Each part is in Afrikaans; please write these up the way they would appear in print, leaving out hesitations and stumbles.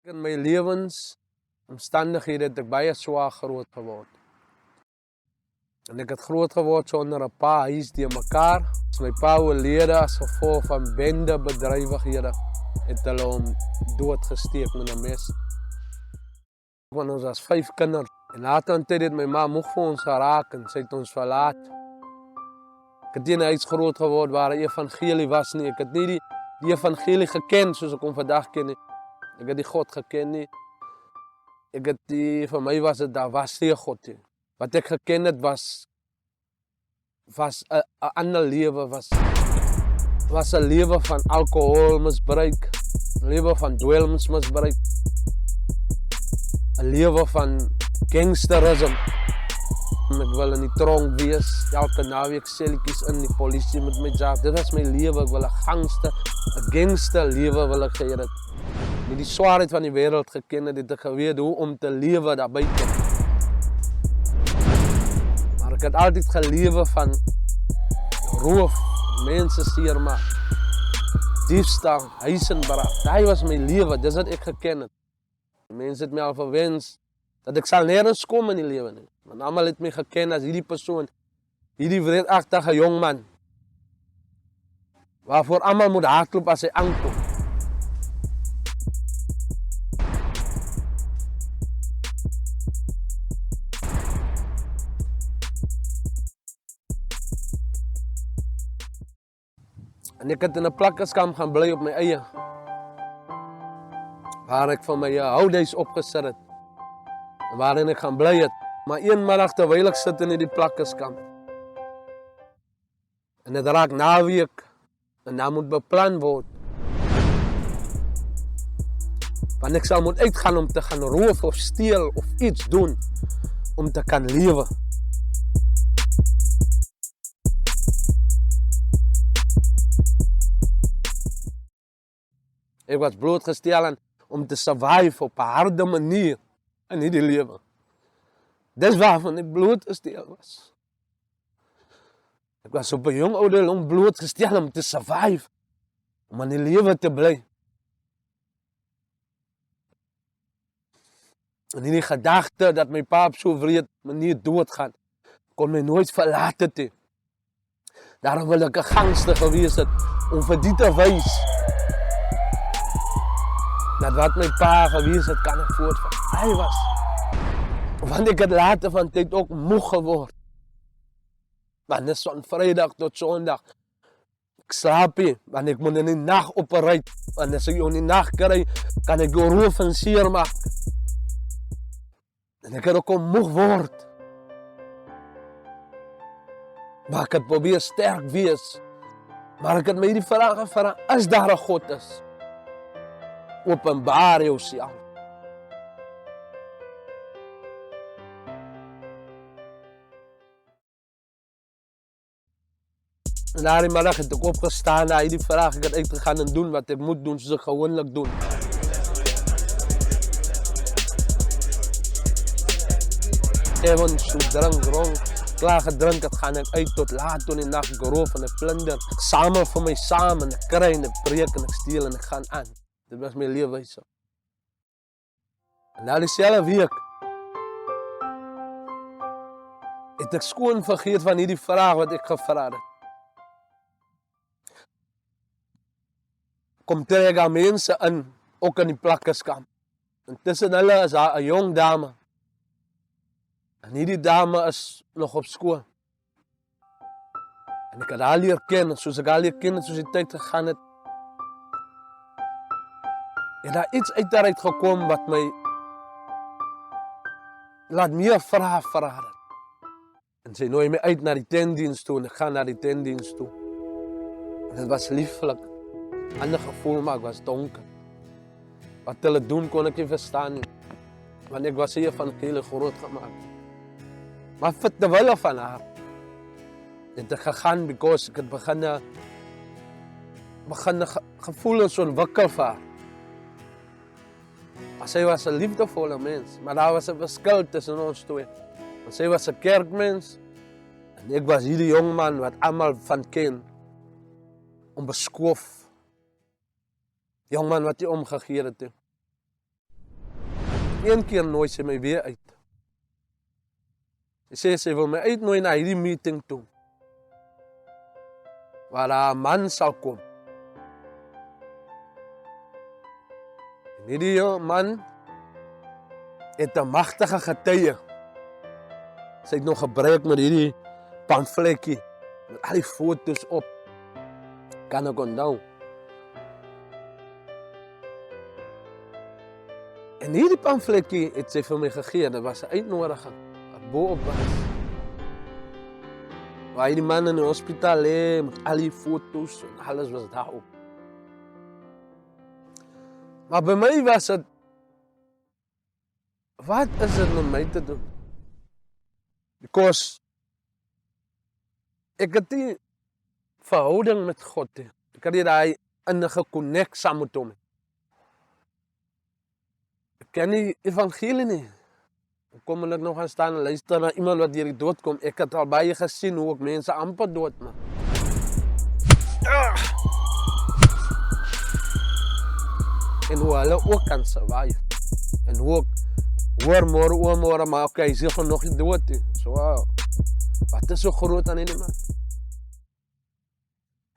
In my lewensomstandighede het ek baie swaar groot geword. En ek het groot geword sonder 'n pa, huis die mekaar. My pa oorlede as gevolg van bende bedrywighede. Het hulle hom doodgesteek met 'n mes. Want ons was 5 kinders. En later in tyd het my ma moeg vir ons geraak en sy het ons verlaat. Ek het nie in 'n huis groot geword waar 'n evangelie was nie. Ek het nie die evangelie geken soos ek hom vandag ken nie. Ek het die God geken nie. Vir my was dit, daar was nie 'n God nie. Wat ek geken het was 'n ander lewe, was 'n lewe van alkoholmisbruik, 'n lewe van dwelmsmisbruik, 'n lewe van gangsterisme. Ek wil in die tronk wees, elke naweek selletjies in die polisie met my job. Dit was my lewe, ek wil 'n gangster lewe wil ek gehad het. Met die swaarheid van die wêreld geken het ek geweet hoe om te lewe daar buite. Maar ek het altyd gelewe van roof, mense seermaak, diefstal, huis en braak. Daai was my lewe, dis wat ek geken het. Mense het my al verwens dat ek sal nergens kom in die lewe nie. Want almal het my geken as hierdie persoon, hierdie wreedagtige jong man, waarvoor almal moet hardloop as hy aankom. En ek het in 'n plakkerskamp gaan bly op my eie, waar ek van my houdhuis opgesit het, waarin ek gaan bly het. Maar een middag terwyl ek sit in die plakkerskamp, en dit raak naweek, en dat moet beplan word, want ek sal moet uitgaan om te gaan roof of steel of iets doen, om te kan lewe. Ek was blootgestel om te survive op 'n harde manier in hierdie lewe. Dis waarvan ek blootgestel was. Ek was op 'n jong ouderdom blootgestel om te survive, om in die lewe te bly. En hierdie gedagte dat my pa op so wreed manier doodgaan, kon my nooit verlaat het nie. Daarom wil ek 'n gangster gewees het, om vir dit te wys, dat wat my pa gewees het, kan ek voortvat. Hy was. Want ek het later van tyd ook moeg geword. Want dit is van Vrydag tot Sondag. Ek slaap nie, want ek moet in die nag operate. Want as ek jou in die nag kry, kan ek jou roof en seer maak. En ek het ook moeg word. Maar ek het probeer sterk wees. Maar ek het my die vraag gevra, is daar 'n God is? Openbaar jouself. En daardie middag het ek opgestaan, na hierdie vraag, ek het uitgegaan en doen wat ek moet doen, soos ek gewoonlik doen. Even so drank, klaar gedrink, het gaan ek uit tot laat toe in die nacht, ek roof en ek plunder. Ek samel vir my saam en ek kry en ek breek en ek steel en ek gaan aan. Dit was my leefwyse. En na dieselfde week het ek skoon vergeet van hierdie vraag wat ek gevra het. Kom trek aan mense in, ook in die plakkerskamp. En tussen hulle is daar 'n jong dame. En hierdie dame is nog op skool. En ek het haar leer ken, soos ek haar leer ken, soos die tyd gegaan het. En daar iets uit daaruit gekom wat my laat meer vrae het. En sy nooi my uit na die tentdiens toe en ek gaan na die tentdiens toe. En dit was lieflik. Ander gevoel, maar ek was donker. Wat hulle doen kon ek nie verstaan nie. Want ek was hier van hele groot gemaakt. Maar vir te wille van haar het ek gegaan, because ek het begin gevoelens ontwikkel vir haar. Maar sy was 'n liefdevolle mens, maar daar was 'n verskil tussen ons twee. Want sy was 'n kerkmens, en ek was hierdie jong man wat almal van ken, onbeskoof. Jong man wat nie omgegee het. een keer nooi sy my weer uit. Sy wil my uitnooi na hierdie meeting toe, waar haar man sal kom. En hierdie man het 'n magtige getuie. Sy het nog gebruik met hierdie pamfletjie, met al die foto's op. Kan ek onthou. En hierdie pamfletjie het sy vir my gegee, dit was 'n uitnodiging, wat boop was. Waar die man in die hospitaal lê, met al die foto's en alles was daarop. Maar by my was dit, wat is dit met my te doen? Because ek het die verhouding met God, ek het nie daai innige connect saam met hom. Ek ken nie evangelie nie. Hoe kom ek nog gaan staan en luister na iemand wat deur die dood kom? Ek het al baie gesien hoe ek mense amper dood maak. En hoe hulle ook kan survive. En hoe ek hoor môre, maar okay, hy is hier nog nie dood nie. So, wat is so groot aan hierdie man?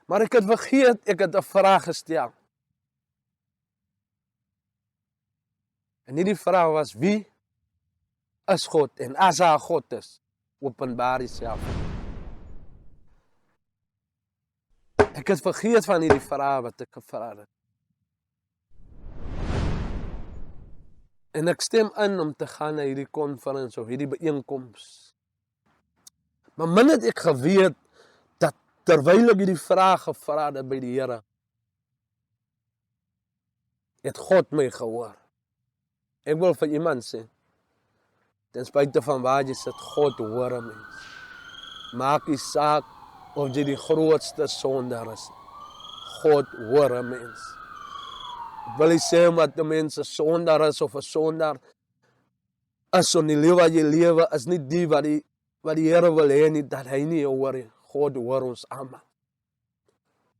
Maar ek het vergeet, ek het 'n vraag gestel. En hierdie vraag was, wie is God? En as hy God is, openbaar homself. Ek het vergeet van hierdie vraag wat ek gevra het. En ek stem in om te gaan na hierdie konferens of hierdie byeenkoms. Maar min het ek geweet dat terwyl ek hierdie vraag gevra het by die Here, het God my gehoor. Ek wil vir iemand sê, ten spyte van waar jy sit, God hoor 'n mens. Maak nie saak of jy die grootste sondaar is. God hoor 'n mens. Ek wil nie sê omdat 'n mens 'n sondaar is of 'n sondaar is in die lewe wat jy lewe, is nie die wat die Here wil hê nie, dat hy nie hoor nie. God hoor ons almal.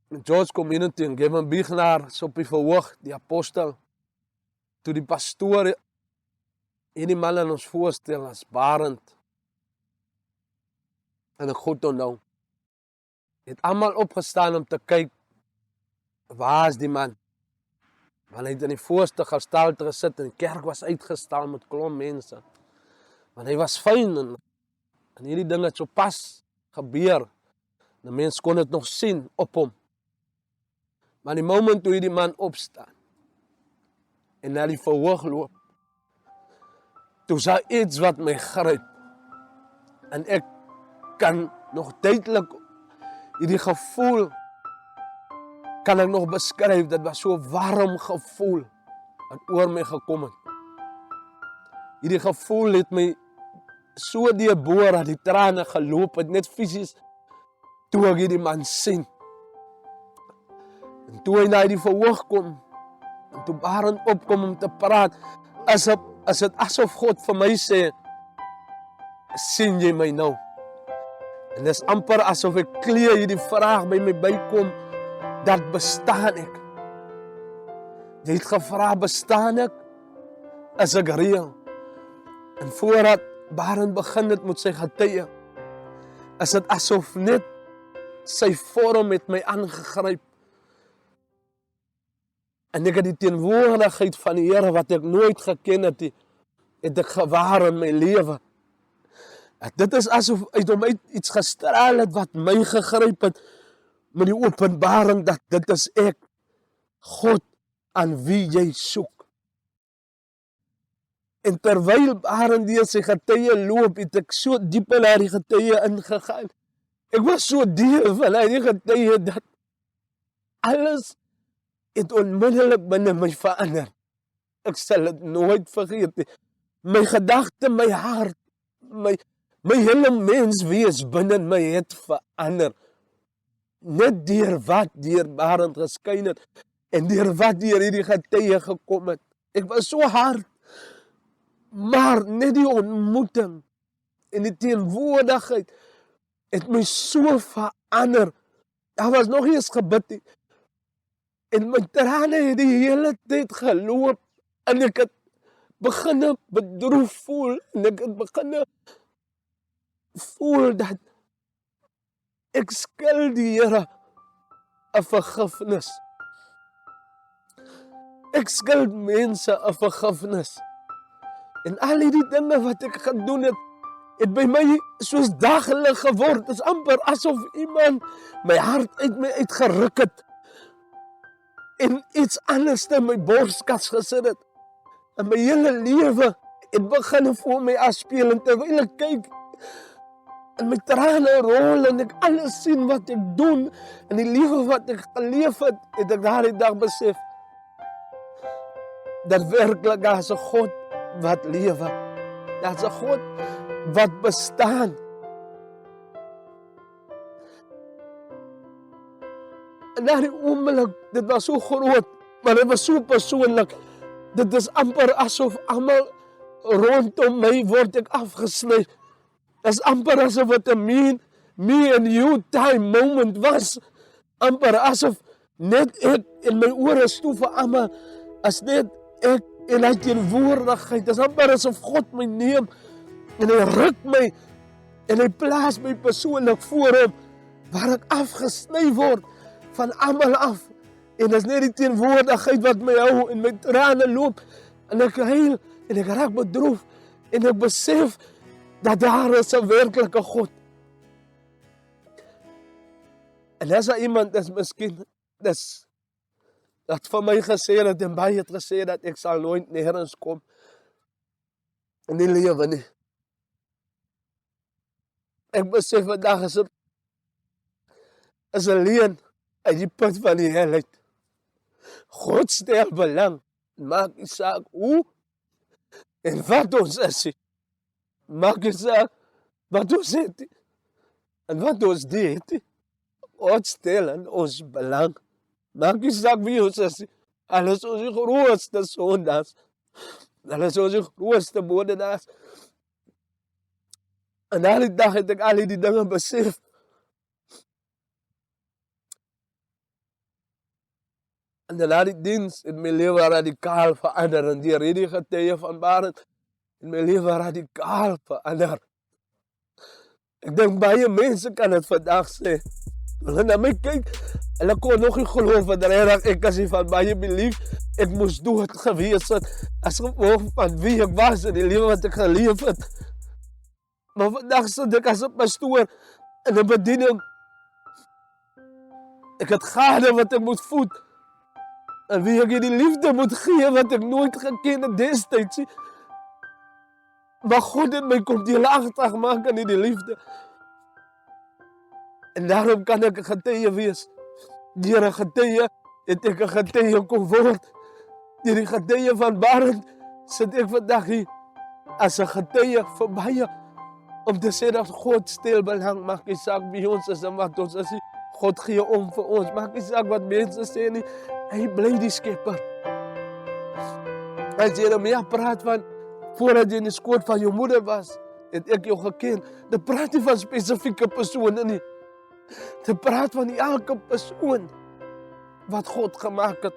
In George Community in Gavin Bignar, so op die verhoog, die apostel, toe die pastoor hierdie man aan ons voorstel as Barend, en ek goed onthou, het almal opgestaan om te kyk, waar is die man? Want hy het in die voorste gestalte gesit, en die kerk was uitgestal met klomp mense. Want hy was fyn, en hierdie ding het so pas gebeur. Die mens kon dit nog sien op hom. Maar die moment toe hierdie man opstaan, en na die verhoog loop, toe is daar iets wat my gryp. En ek kan nog duidelik hierdie gevoel, kan ek nog beskryf, dit was so 'n warm gevoel, wat oor my gekom het. Hierdie gevoel het my so deurboor, dat die trane geloop het, net fisies, toe ek hierdie man sien. En toe hy na die verhoog kom, en toe Barend opkom om te praat, is dit asof God vir my sê, sien jy my nou? En dis amper asof ek klee hierdie vraag by my bykom, dat bestaan ek? Jy het gevra, bestaan ek? Is ek reël? En voordat Barend begin het met sy getuie, is dit asof net sy vorm met my aangegryp. En ek het die teenwoordigheid van die Here wat ek nooit geken het, het ek gewaar in my lewe. Dit is asof uit hom uit iets gestraal het wat my gegryp het, met die openbaring dat dit is ek, God, aan wie jy soek. En terwyl Barend deur sy getuie loop, het ek so diep in die getuie ingegaan. Ek was so deel van die getuie, dat alles het onmiddellik binne my verander. Ek sal dit nooit vergeet nie. My gedagte, my hart, my hele menswees binne my het verander. Net deur wat deur Barend geskyn het, en deur wat deur hierdie getuie gekom het. Ek was so hard, maar net die ontmoeting, en die teenwoordigheid, het my so verander. Daar was nog eens gebid nie. En my trane het die hele tyd geloop, en ek het begin bedroef voel en ek het begin voel dat ek skuld die Here 'n vergifnis. Ek skuld mense 'n vergifnis. En al die dinge wat ek gedoen het by my soos daglig geword. Dit is amper asof iemand my hart uit my uitgeruk het en iets anders in my borskas gesit het. En my hele lewe het begin voor my afspeel en terwyl ek kyk en my trane rol en ek alles sien wat ek doen en die lewe wat ek geleef het, het ek daardie dag besef dat werklik daar is 'n God wat lewe. Daar is 'n God wat bestaan. En daardie oomblik, dit was so groot, maar dit was so persoonlik. Dit is amper asof almal rondom my word ek afgesny. Dit is amper asof het 'n me and you time moment was. Amper asof net ek in my ore stoef vir almal, as net ek en hy teenwoordigheid. Dit is amper asof God my neem en hy ruk my en hy plaas my persoonlik voor hom, waar ek afgesny word van almal af. En dit is net die teenwoordigheid wat my hou en my trane loop en ek huil en ek raak bedroef en ek besef dat daar is 'n werklike God. En as iemand is miskien dat vir my gesê het en baie het gesê dat ek sal nooit nêrens kom in die lewe nie. Ek besef vandag is 'n leuen uit die put van die helheid. God stel belang, maak nie saak hoe en wat ons is. Maak nie saak wat ons het en wat ons deed. God stel in ons belang. Maak nie saak wie ons is. Hulle is ons grootste sondaars. Hulle is ons grootste moordenaars. En daardie dag het ek al die dinge besef. En daardie diens het my lewe radikaal verander en die hierdie getuie van Barend het my lewe radikaal verander. Ek dink baie mense kan dit vandag sê. Hulle na my kyk, hulle kon nog nie geloof dat regtig ek as van baie belief, ek moes dood gewees het as gevolg van wie ek was en die lewe wat ek geleef het. Maar vandag sit ek as 'n pastoor in 'n bediening. Ek het gade wat ek moet voed. En wie ek die liefde moet gee wat ek nooit geken het destyds. Maar God het my kom deelagtig maak aan die liefde. En daarom kan ek 'n getuie wees. Deur 'n getuie het ek 'n getuie kom word. Deur die getuie van Barend sit ek vandag hier as 'n getuie vir baie om te sê dat God stel belang, maak nie saak wie ons is en wat ons is. God gee om vir ons, maak nie saak wat mense sê nie. Hy bly die skepper. As Jeremia praat van voordat jy in die skoot van jou moeder was, het ek jou geken. Dit praat nie van spesifieke persone nie. Dit praat van elke persoon wat God gemaak het.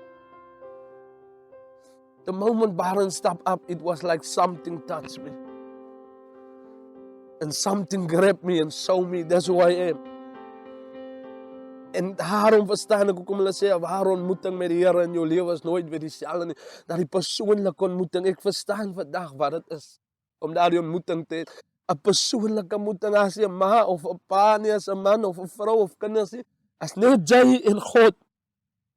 The moment Barend stepped up, it was like something touched me. And something grabbed me and showed me that's who I am. En daarom verstaan ek hoekom hulle sê, waar ontmoeting met die Here in jou lewe is nooit weer dieselfde nie. Dat die persoonlike ontmoeting, ek verstaan vandag wat dit is, om daardie ontmoeting te hê. 'n persoonlike ontmoeting as 'n ma of 'n pa nie, as 'n man of 'n vrou of kinders nie. As net jy en God,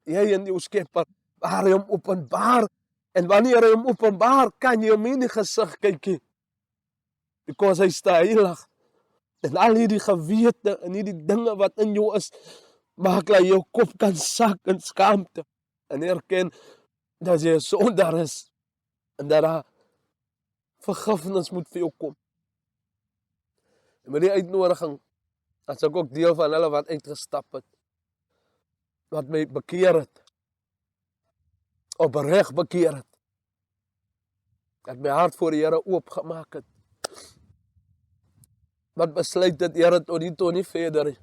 jy en jou skepper, waar hy hom openbaar. En wanneer hy hom openbaar, kan jy hom nie in die gesig kyk nie. Because hy staan heilig. En al hierdie gewete en hierdie dinge wat in jou is, maak dat jou kop kan sak in skaamte. En erken dat jy 'n sondaar is. En dat daar vergifnis moet vir jou kom. En met die uitnodiging, as ek ook deel van hulle wat uitgestap het. Wat my bekeer het. Opreg bekeer het. Dat my hart voor die Here oopgemaak het. Wat besluit het, Here, tot hier toe nie verder nie.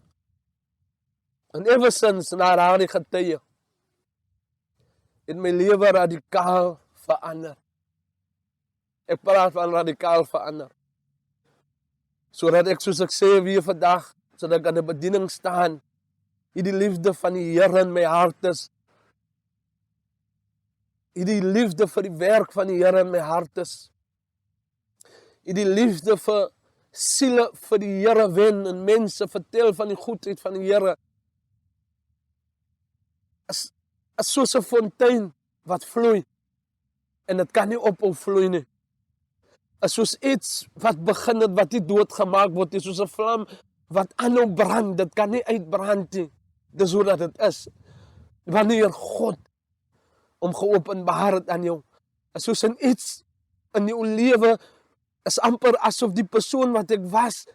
En ever since na daardie getuie, het my lewe radikaal verander. Ek praat van radikaal verander. Sodat ek, soos ek sê weer vandag, sodat ek aan die bediening staan, die liefde van die Here in my hart is, die liefde vir die werk van die Here in my hart is, die liefde vir siele vir die Here wen, en mense vertel van die goedheid van die Here, as soos 'n fontein wat vloei, en dit kan nie ophou vloei nie. As soos iets wat begin het, wat nie doodgemaak word nie, soos 'n vlam wat aanhou brand, dit kan nie uitbrand nie. Dis hoe dat dit is. Wanneer God om geopenbaar het aan jou, as soos in iets in jou lewe, is amper asof die persoon wat ek was,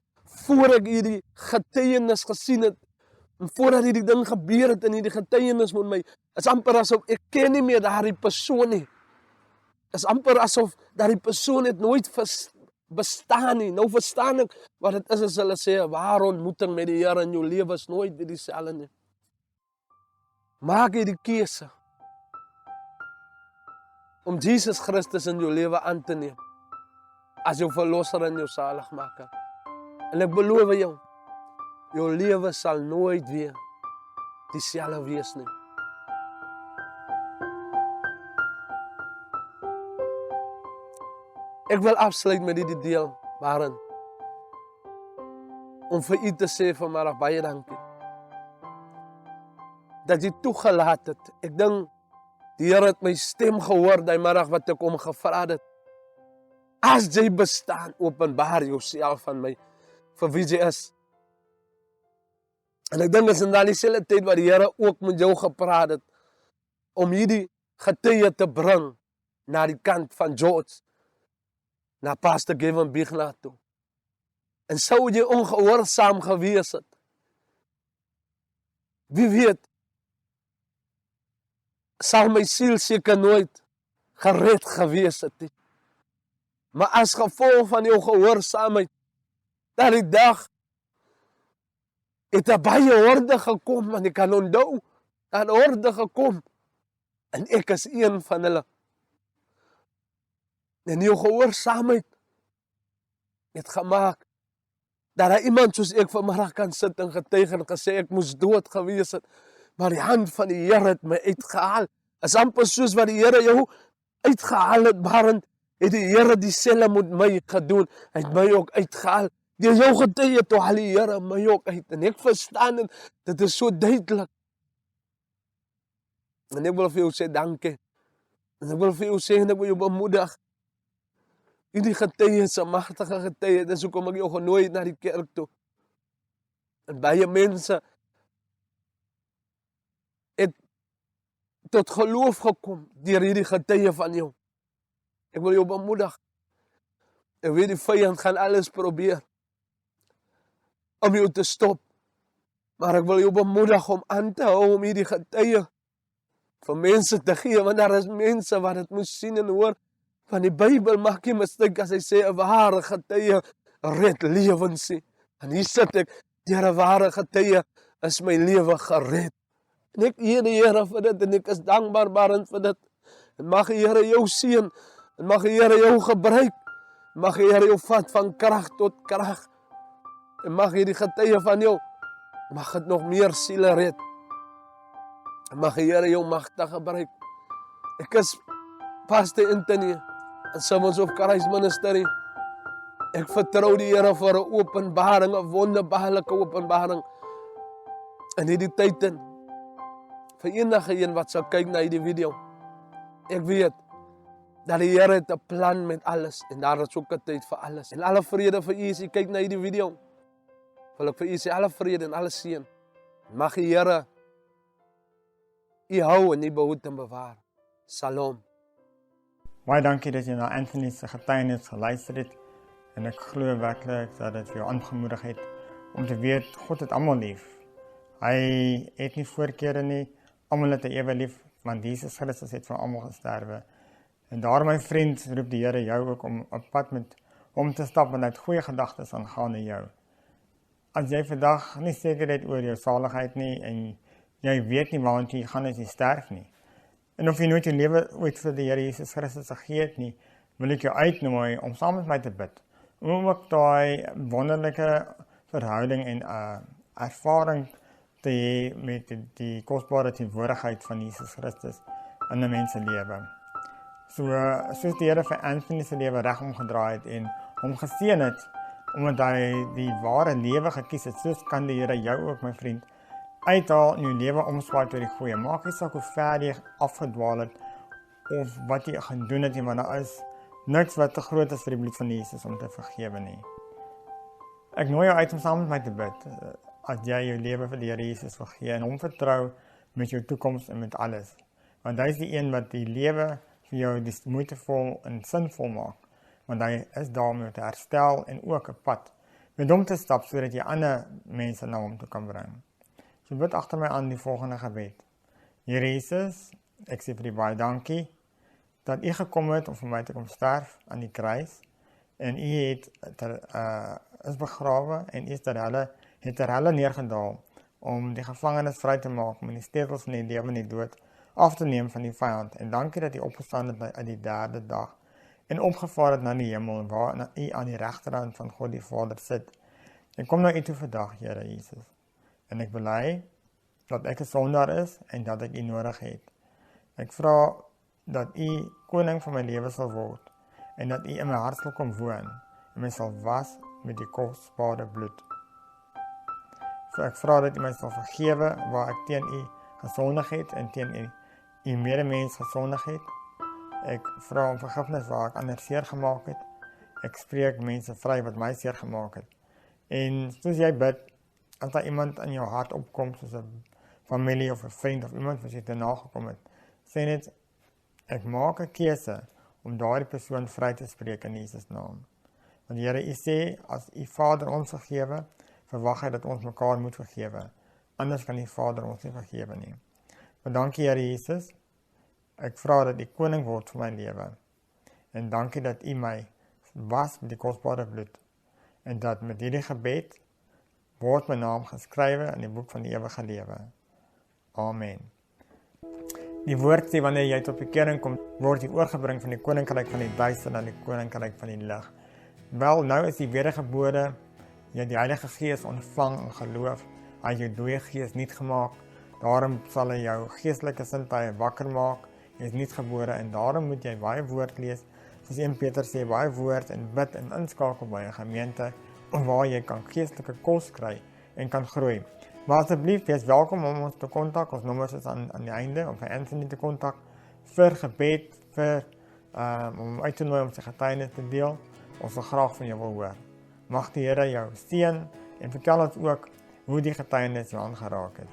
voor ek hierdie getuienis gesien het, en voordat hierdie ding gebeur het, en hierdie getuienis met my, is amper asof ek ken nie meer daardie persoon nie. Is amper asof daardie persoon het nooit bestaan nie. Nou verstaan ek wat het is as hulle sê, 'n ware ontmoeting met die Here in jou lewe is nooit weer dieselfde nie. Maak jy die keuse om Jesus Christus in jou lewe aan te neem, as jou verlosser en jou saligmaker. En ek beloof jou lewe sal nooit weer dieselfde wees nie. Ek wil afsluit met die deel waarin om vir u te sê vanmiddag baie dankie. Dat jy toegelaat het. Ek dink die Here het my stem gehoor daai middag wat ek hom gevra het. As jy bestaan, openbaar jouself aan my vir wie jy is. En ek dink is in dieselfde tyd wat die Here ook met jou gepraat het om hierdie getuie te bring na die kant van George, na Pastor Gavin Bigla toe. En sou jy ongehoorsaam gewees het, wie weet, sal my siel seker nooit gered gewees het nie. Maar as gevolg van jou gehoorsaamheid, dat die dag het baie orde gekom, en ek kan onthou, dat orde gekom, en ek is een van hulle. En jou gehoorsaamheid het gemaak, dat daar iemand soos ek vanmiddag kan sit en getuig en gesê, ek moes dood gewees het, maar die hand van die Here het my uitgehaal. Is amper soos wat die Here jou uitgehaal het, Barend, het die Here dieselfde met my gedoen, hy het my ook uitgehaal. Deur jou getuie toe haal die Here my ook uit, en ek verstaan het, dit is so duidelik. En ek wil vir jou sê dankie, en ek wil vir jou sê, en ek wil jou bemoedig, hierdie getuie is 'n magtige getuie, dis hoekom ek jou genooi het na die kerk toe. En baie mense het tot geloof gekom deur hierdie getuie van jou. Ek wil jou bemoedig. Ek weet die vyand gaan alles probeer om jou te stop, maar ek wil jou bemoedig om aan te hou om hierdie getuie vir mense te gee, want daar is mense wat dit moes sien en hoor. Van die Bybel maak jy mistake as hy sê, 'n ware getuie red lewens. En hier sit ek, deur 'n ware getuie is my lewe gered. En ek eer die Here vir dit, en ek is dankbaar Barend vir dit. En mag die Here jou seën, en mag die Here jou gebruik, mag die Here jou vat van krag tot krag, en mag hierdie getuie van jou, mag het nog meer siele red, en mag die Here jou magtig gebruik. Ek is Pastor Anthony, en Sermons of Christ Ministry. Ek vertrou die Here vir 'n openbaring, 'n wonderbaarlike openbaring in hierdie tyd in. Vir enige een wat sal kyk na hierdie video, ek weet dat die Here het 'n plan met alles, en daar is ook 'n tyd vir alles. En alle vrede vir u as u kyk na hierdie video. Wil ek vir u sê, alle vrede en alle seën. Mag die Here u hou en u behoed en bewaar. Shalom. Baie dankie dat jy na Anthony se getuienis geluister het, en ek glo werklik dat dit vir jou aangemoedig het om te weet, God het almal lief. Hy het nie voorkeure nie, almal het hy ewe lief, want Jesus Christus het vir almal gesterwe. En daarom, my vriend, roep die Here jou ook om op pad met hom te stap, en hy het goeie gedagtes aangaande jou. As jy vandag nie seker het oor jou saligheid nie, en jy weet nie waarheen jy gaan as jy sterf nie, en of jy nooit jou lewe ooit vir die Here Jesus Christus gegee het nie, wil ek jou uitnooi om saam met my te bid. Om ook daai wonderlike verhouding en ervaring te hê met die kosbare teenwoordigheid van Jesus Christus in 'n mens se lewe. Soos die Here vir Anthony se lewe reg omgedraai het en hom geseën het, omdat hy die ware lewe gekies het, soos kan die Here jou ook, my vriend, uithaal en jou lewe omswaai tot die goeie. Maak nie saak hoe ver jy afgedwaal het, of wat jy gedoen het, maar daar is niks wat te groot is vir die bloed van Jesus om te vergewe nie. Ek nooi jou uit om saam met my te bid, as jy jou lewe vir die Here Jesus wil gee en hom vertrou met jou toekoms en met alles. Want hy is die een wat die lewe vir jou die moeitevol en sinvol maak. Want hy is daar om jou te herstel en ook 'n pad met hom te stap, sodat jy ander mense na hom toe kan bring. So bid agter my aan die volgende gebed. Here Jesus, ek sê vir U baie dankie dat U gekom het om vir my te kom sterf aan die kruis, en U het is begrawe en U het ter helle neergedaal om die gevangenes vry te maak, om die sleutels van die lewe en die dood af te neem van die vyand. En dankie dat U opgestaan het uit die 3de dag en opgevaar het na die hemel, waar U aan die regterhand van God die Vader sit. Ek kom na U toe vandag, Here Jesus, en ek bely dat ek 'n sondaar is en dat ek U nodig het. Ek vra dat U koning van my lewe sal word en dat U in my hart sal kom woon en my sal was met die kosbare bloed. So ek vra dat U my sal vergewe waar ek teen U gesondig het en teen U medemens gesondig het. Ek vra om vergifnis waar ek ander seer gemaak het. Ek spreek mense vry wat my seer gemaak het. En soos jy bid, as daar iemand in jou hart opkom, soos 'n familie of 'n vriend of iemand wat jy te nagekom het, sê net, ek maak 'n keuse om daardie persoon vry te spreek in Jesus naam. Want Here, U sê, as U Vader ons vergewe, verwag hy dat ons mekaar moet vergewe. Anders kan die Vader ons nie vergewe nie. Maar dankie Here Jesus, ek vra dat U koning word vir my lewe. En dankie dat U my was met die kosbare bloed. En dat met hierdie gebed word my naam geskrywe in die boek van die ewige lewe. Amen. Die woord sê, wanneer jy tot bekering kom, word jy oorgebring van die koninkryk van die duister na die koninkryk van die lig. Wel, nou is die wedergebore, jy het die Heilige Gees ontvang in geloof, hy het jou dooie gees nuut gemaak, daarom sal hy jou geestelike sintuie wakker maak, jy is nuutgebore en daarom moet jy baie woord lees, soos 1 Petrus sê, baie woord en bid en inskakel by 'n gemeente, waar jy kan geestelike kos kry en kan groei. Maar asseblief, wees welkom om ons te kontak, ons nommers is aan die einde, om vir Anthony te kontak, vir gebed, om uit te nooi om sy getuienis te deel, ons sal graag van jou wil hoor. Mag die Here jou seën en vertel ons ook hoe die getuienis jou aangeraak het.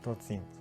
Totsiens.